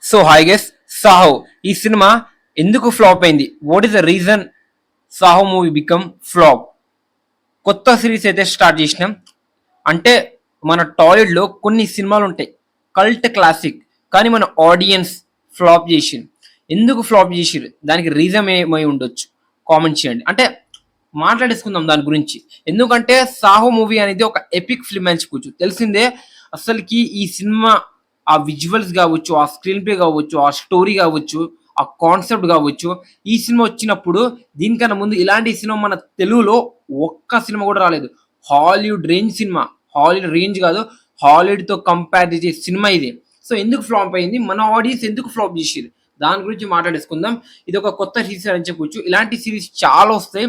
So hi guess Saaho ఈ cinema ఎందుకు flop అయింది? What is the reason Saaho movie become flop? కొత్త సిరీస్ అయితే స్టార్ట్ చేసినాం. అంటే మన టాలీవుడ్లో కొన్ని సినిమాలు ఉంటాయి కల్ట్ క్లాసిక్, కానీ మన ఆడియన్స్ ఫ్లాప్ చేసింది. ఎందుకు ఫ్లాప్ చేసిరు? దానికి రీజన్ ఏమై ఉండొచ్చు? కామెంట్ చేయండి. అంటే మాట్లాడేసుకుందాం దాని గురించి. ఎందుకంటే సాహో మూవీ అనేది ఒక ఎపిక్ ఫిల్మ్ అని చెప్పొచ్చు. తెలిసిందే. అసలుకి ఈ సినిమా ఆ విజువల్స్ కావచ్చు, ఆ స్క్రీన్ ప్లే కావచ్చు, ఆ స్టోరీ కావచ్చు, ఆ కాన్సెప్ట్ కావచ్చు, ఈ సినిమా వచ్చినప్పుడు దీనికన్నా ముందు ఇలాంటి సినిమా మన తెలుగులో ఒక్క సినిమా కూడా రాలేదు. Hollywood range cinema, Hollywood range కాదు, హాలీవుడ్తో కంపేర్ చేసే సినిమా ఇది. సో ఎందుకు ఫ్లాప్ అయింది? మన ఆడియన్స్ ఎందుకు ఫ్లాప్ చేసారు? దాని గురించి మాట్లాడేసుకుందాం. ఇది ఒక కొత్త సిరీస్ అని చెప్పొచ్చు. ఇలాంటి సిరీస్ చాలా వస్తాయి.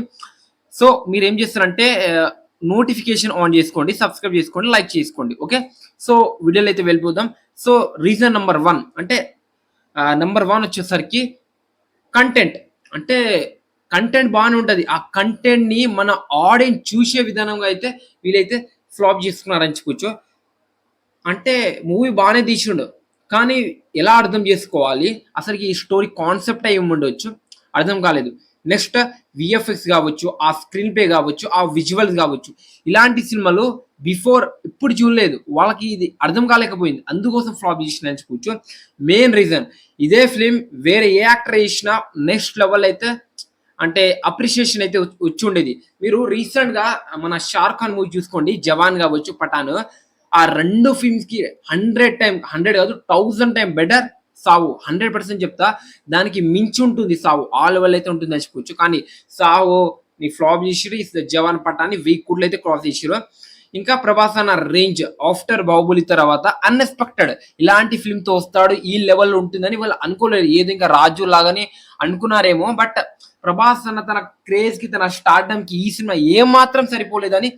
సో మీరు ఏం చేస్తారంటే నోటిఫికేషన్ ఆన్ చేసుకోండి, సబ్స్క్రైబ్ చేసుకోండి, లైక్ చేసుకోండి. ఓకే, సో వీడియోలో అయితే వెళ్ళిపోదాం. సో రీజన్ నెంబర్ 1 అంటే నెంబర్ 1 వచ్చేసరికి కంటెంట్. అంటే కంటెంట్ బాగానే ఉంటుంది. ఆ కంటెంట్ని మన ఆడియన్స్ చూసే విధానంగా అయితే వీళ్ళైతే ఫ్లాప్ చేసుకున్నారని చెప్పొచ్చు. అంటే మూవీ బాగానే తీసిండు, కానీ ఎలా అర్థం చేసుకోవాలి? అసలుకి ఈ స్టోరీ కాన్సెప్ట్ అయి ఉండొచ్చు, అర్థం కాలేదు. నెక్స్ట్ విఎఫ్ఎక్స్ కావచ్చు, ఆ స్క్రీన్ ప్లే కావచ్చు, ఆ విజువల్స్ కావచ్చు, ఇలాంటి సినిమాలు బిఫోర్ ఇప్పుడు చూడలేదు. వాళ్ళకి ఇది అర్థం కాలేకపోయింది, అందుకోసం ఫ్లాప్ చేసిన అని చెప్పొచ్చు. మెయిన్ రీజన్ ఇదే ఫిలిం వేరే ఏ యాక్టర్ చేసినా నెక్స్ట్ లెవెల్ అయితే అంటే అప్రిషియేషన్ అయితే వచ్చి ఉండేది. మీరు రీసెంట్ గా మన షారుఖ్ ఖాన్ మూవీ చూసుకోండి, జవాన్ కావచ్చు, పఠాన్. ఆ రెండు ఫిల్మ్స్ కి 100 టైం, 100 కాదు 1000 టైం బెటర్ సావు. 100% చెప్తా, దానికి మించి ఉంటుంది సావు. ఆ లెవెల్ అయితే ఉంటుంది అని చెప్పొచ్చు. కానీ సావు నీ ఫ్లాప్ చేసిరు. జవాన్ పఠాన్ని 1000 కోట్లు అయితే క్రాస్ చేసిరు. ఇంకా ప్రభాస్ అన్న రేంజ్ ఆఫ్టర్ బాహుబలి తర్వాత అన్ఎక్స్పెక్టెడ్ ఇలాంటి ఫిల్మ్ తో వస్తాడు, ఈ లెవెల్ ఉంటుందని వాళ్ళు అనుకోలేదు. ఏది ఇంకా రాజు లాగానే అనుకున్నారేమో, బట్ ప్రభాస్ అన్న తన క్రేజ్ కి, తన స్టార్డమ్ కి ఈ సినిమా ఏమాత్రం సరిపోలేదని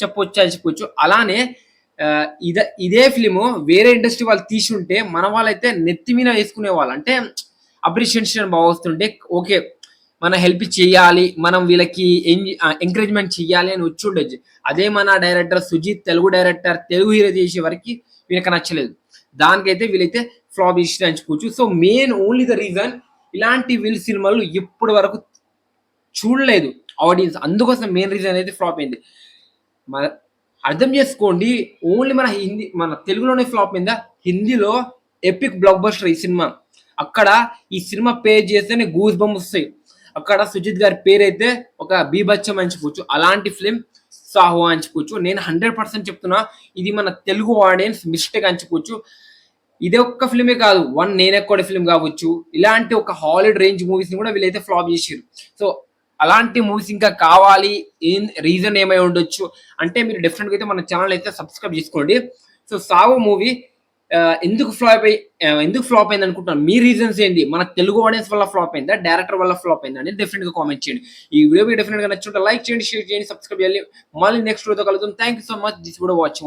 చెప్పొచ్చు అని చెప్పొచ్చు. అలానే ఇదే ఫిలిము వేరే ఇండస్ట్రీ వాళ్ళు తీసుంటే మన వాళ్ళైతే నెత్తి మీద వేసుకునే వాళ్ళు. అంటే అప్రిషియేషన్ బాగా వస్తుంటే ఓకే, మనం హెల్ప్ చేయాలి, మనం వీళ్ళకి ఎంకరేజ్మెంట్ చేయాలి అని వచ్చి ఉండొచ్చు. అదే మన director Sujith, Telugu director, Telugu hero చేసే వరకు వీళ్ళకి నచ్చలేదు. దానికైతే వీళ్ళైతే ఫ్లాప్ చేసి అంచుకోవచ్చు. So main only the reason ఇలాంటి వీళ్ళ సినిమాలు ఇప్పటి వరకు చూడలేదు ఆడియన్స్, అందుకోసం మెయిన్ రీజన్ అయితే ఫ్లాప్ అయింది. అర్థం చేసుకోండి. ఓన్లీ మన తెలుగులోనే ఫ్లాప్ అయిందా? హిందీలో ఎపిక్ బ్లాక్ బస్టర్ ఈ సినిమా. అక్కడ ఈ సినిమా పే చేస్తేనే గూస్ బంప్ వస్తాయి. అక్కడ సుజిత్ గారి పేరైతే ఒక బీభత్సం అని చెప్పొచ్చు. అలాంటి ఫిలిం సాహో అని చెప్పొచ్చు. నేను 100% చెప్తున్నా, ఇది మన తెలుగు ఆడియన్స్ మిస్టేక్ అని చెప్పొచ్చు. ఇదే ఒక్క ఫిల్మే కాదు, నేనెక్కడ ఫిల్మ్ కావచ్చు, ఇలాంటి ఒక హాలీవుడ్ రేంజ్ మూవీస్ ని కూడా వీళ్ళైతే ఫ్లాప్ చేసారు. సో అలాంటి మూవీస్ ఇంకా కావాలి, రీజన్ ఏమై ఉండొచ్చు అంటే మీరు డెఫినెట్ గా అయితే మన ఛానల్ అయితే సబ్స్క్రైబ్ చేసుకోండి. సో సాహో మూవీ ఎందుకు ఫ్లాప్ అయింది అనుకుంటున్నాను? మీ రీజన్స్ ఏంటి? మన తెలుగు ఆడియన్స్ వల్ల ఫ్లాప్ అయిందా, డైరెక్టర్ వల్ల ఫ్లాప్ అయిందా అని డెఫినెట్ గా కామెంట్ చేయండి. ఈ వీడియో మీకు డెఫినెట్ గా నచ్చుంటే లైక్ చేయండి, షేర్ చేయండి, సబ్స్క్రైబ్ చేయాలి. మళ్ళీ నెక్స్ట్ వీడియోతో కలుద్దాం. Thank you so much. This video watching.